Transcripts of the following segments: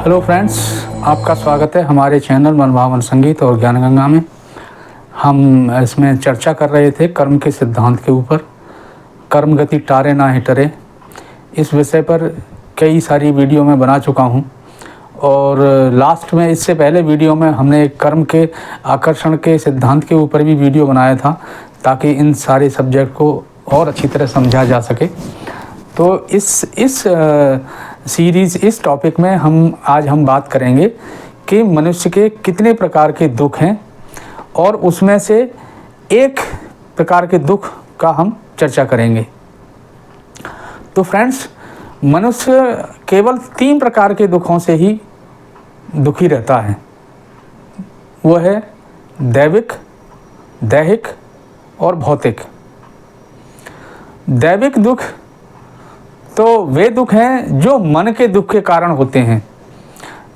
Hello friends, आपका स्वागत है हमारे चैनल मनभावन संगीत और ज्ञान गंगा में। हम इसमें चर्चा कर रहे थे कर्म के सिद्धांत के ऊपर। कर्म गति टारे ना ही टरे, इस विषय पर कई सारी वीडियो मैं बना चुका हूं। और लास्ट में, इससे पहले वीडियो में हमने कर्म के आकर्षण के सिद्धांत के ऊपर भी वीडियो बनाया था, ताकि इन सारे सब्जेक्ट को और अच्छी तरह समझा जा सके। तो इस सीरीज़, इस टॉपिक में आज हम बात करेंगे कि मनुष्य के कितने प्रकार के दुख हैं, और उसमें से एक प्रकार के दुख का हम चर्चा करेंगे। तो फ्रेंड्स, मनुष्य केवल 3 प्रकार के दुखों से ही दुखी रहता है। वो है दैविक, दैहिक और भौतिक। दैविक दुख तो वे दुख हैं जो मन के दुख के कारण होते हैं,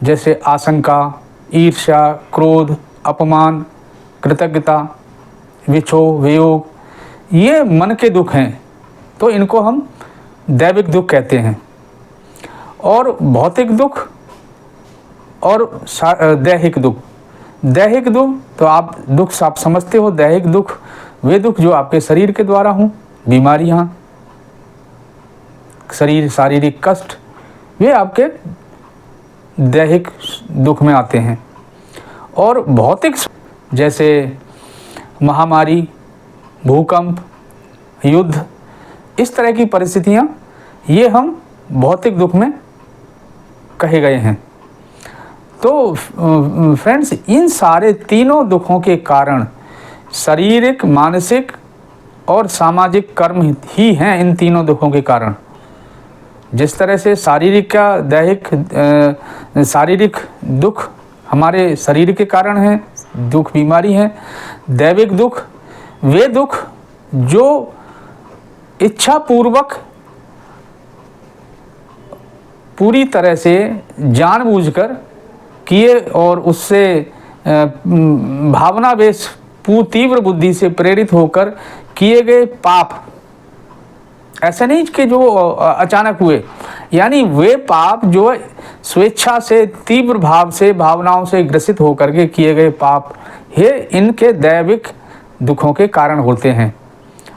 जैसे आशंका, ईर्ष्या, क्रोध, अपमान, कृतज्ञता, विक्षोभ, वियोग। ये मन के दुख हैं, तो इनको हम दैविक दुख कहते हैं। और भौतिक दुख और दैहिक दुख। दैहिक दुख तो आप समझते हो। दैहिक दुख वे दुख जो आपके शरीर के द्वारा हों, बीमारियाँ, शारीरिक कष्ट, वे आपके दैहिक दुख में आते हैं। और भौतिक, जैसे महामारी, भूकंप, युद्ध, इस तरह की परिस्थितियां, ये हम भौतिक दुख में कहे गए हैं। तो फ्रेंड्स, इन सारे तीनों दुखों के कारण शारीरिक, मानसिक और सामाजिक कर्म ही हैं। इन तीनों दुखों के कारण, जिस तरह से शारीरिक दुख हमारे शरीर के कारण है, दुख बीमारी है। दैविक दुख वे दुख जो इच्छा पूर्वक, पूरी तरह से जानबूझकर किए, और उससे भावनावेश, तीव्र बुद्धि से प्रेरित होकर किए गए पाप। ऐसा नहीं कि जो अचानक हुए, यानी वे पाप जो स्वेच्छा से, तीव्र भाव से, भावनाओं से ग्रसित होकर के किए गए पाप, ये इनके दैविक दुखों के कारण होते हैं।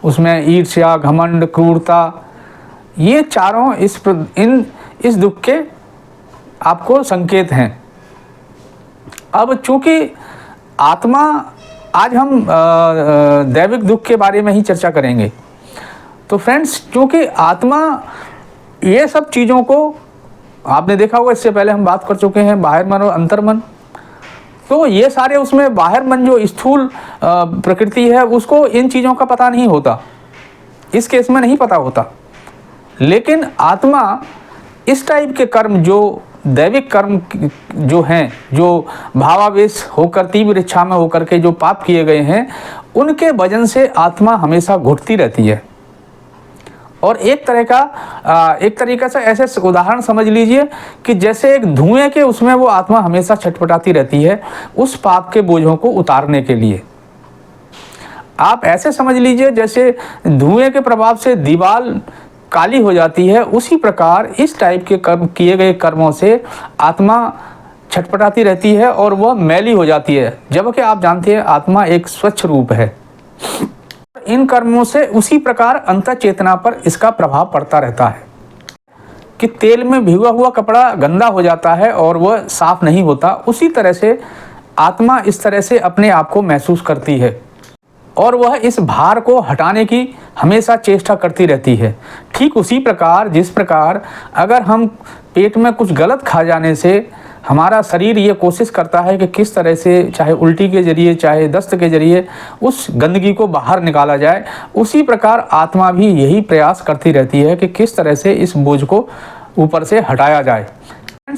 उसमें ईर्ष्या, घमंड, क्रूरता, ये चारों इस दुख के आपको संकेत हैं। अब चूंकि आत्मा, आज हम दैविक दुख के बारे में ही चर्चा करेंगे। तो फ्रेंड्स, क्योंकि आत्मा ये सब चीज़ों को, आपने देखा होगा, इससे पहले हम बात कर चुके हैं बाहर मन और अंतर्मन। तो ये सारे, उसमें बाहर मन जो स्थूल प्रकृति है, उसको इन चीज़ों का पता नहीं होता, इस केस में नहीं पता होता। लेकिन आत्मा इस टाइप के कर्म, जो दैविक कर्म जो हैं, जो भावावेश होकर, तीव्र इच्छा में होकर के जो पाप किए गए हैं, उनके वजन से आत्मा हमेशा घुटती रहती है। और एक तरीका से ऐसे उदाहरण समझ लीजिए कि जैसे एक धुएं के, उसमें वो आत्मा हमेशा छटपटाती रहती है उस पाप के बोझों को उतारने के लिए। आप ऐसे समझ लीजिए जैसे धुएं के प्रभाव से दीवार काली हो जाती है, उसी प्रकार इस टाइप के कर्म, किए गए कर्मों से आत्मा छटपटाती रहती है और वह मैली हो जाती है। जबकि आप जानते हैं आत्मा एक स्वच्छ रूप है। इन कर्मों से उसी प्रकार अंतः चेतना पर इसका प्रभाव पड़ता रहता है कि तेल में भिगा हुआ कपड़ा गंदा हो जाता है और वह साफ नहीं होता। उसी तरह से आत्मा इस तरह से अपने आप को महसूस करती है, और वह इस भार को हटाने की हमेशा चेष्टा करती रहती है। ठीक उसी प्रकार, जिस प्रकार अगर हम पेट में कुछ गलत खा जाने से हमारा शरीर ये कोशिश करता है कि किस तरह से, चाहे उल्टी के जरिए, चाहे दस्त के जरिए, उस गंदगी को बाहर निकाला जाए, उसी प्रकार आत्मा भी यही प्रयास करती रहती है कि किस तरह से इस बोझ को ऊपर से हटाया जाए।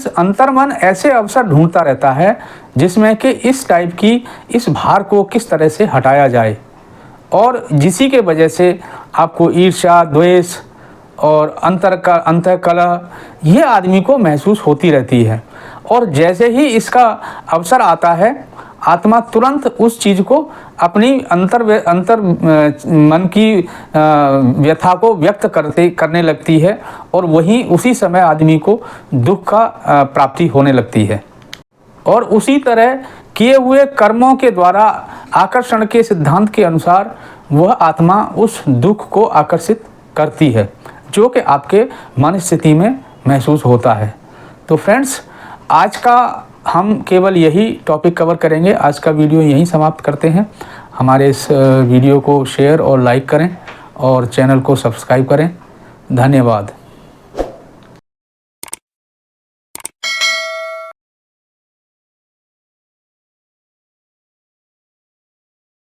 अंतर्मन ऐसे अवसर ढूंढता रहता है जिसमें कि इस टाइप की, इस भार को किस तरह से हटाया जाए, और जिसी के वजह से आपको ईर्ष्या, द्वेष और अंतःकलह, ये आदमी को महसूस होती रहती है। और जैसे ही इसका अवसर आता है, आत्मा तुरंत उस चीज़ को अपनी अंतर मन की व्यथा को व्यक्त करने लगती है और वहीं उसी समय आदमी को दुख का प्राप्ति होने लगती है। और उसी तरह किए हुए कर्मों के द्वारा आकर्षण के सिद्धांत के अनुसार वह आत्मा उस दुख को आकर्षित करती है जो कि आपके मन स्थिति में महसूस होता है। तो फ्रेंड्स, आज का हम केवल यही टॉपिक कवर करेंगे। आज का वीडियो यहीं समाप्त करते हैं। हमारे इस वीडियो को शेयर और लाइक करें और चैनल को सब्सक्राइब करें। धन्यवाद।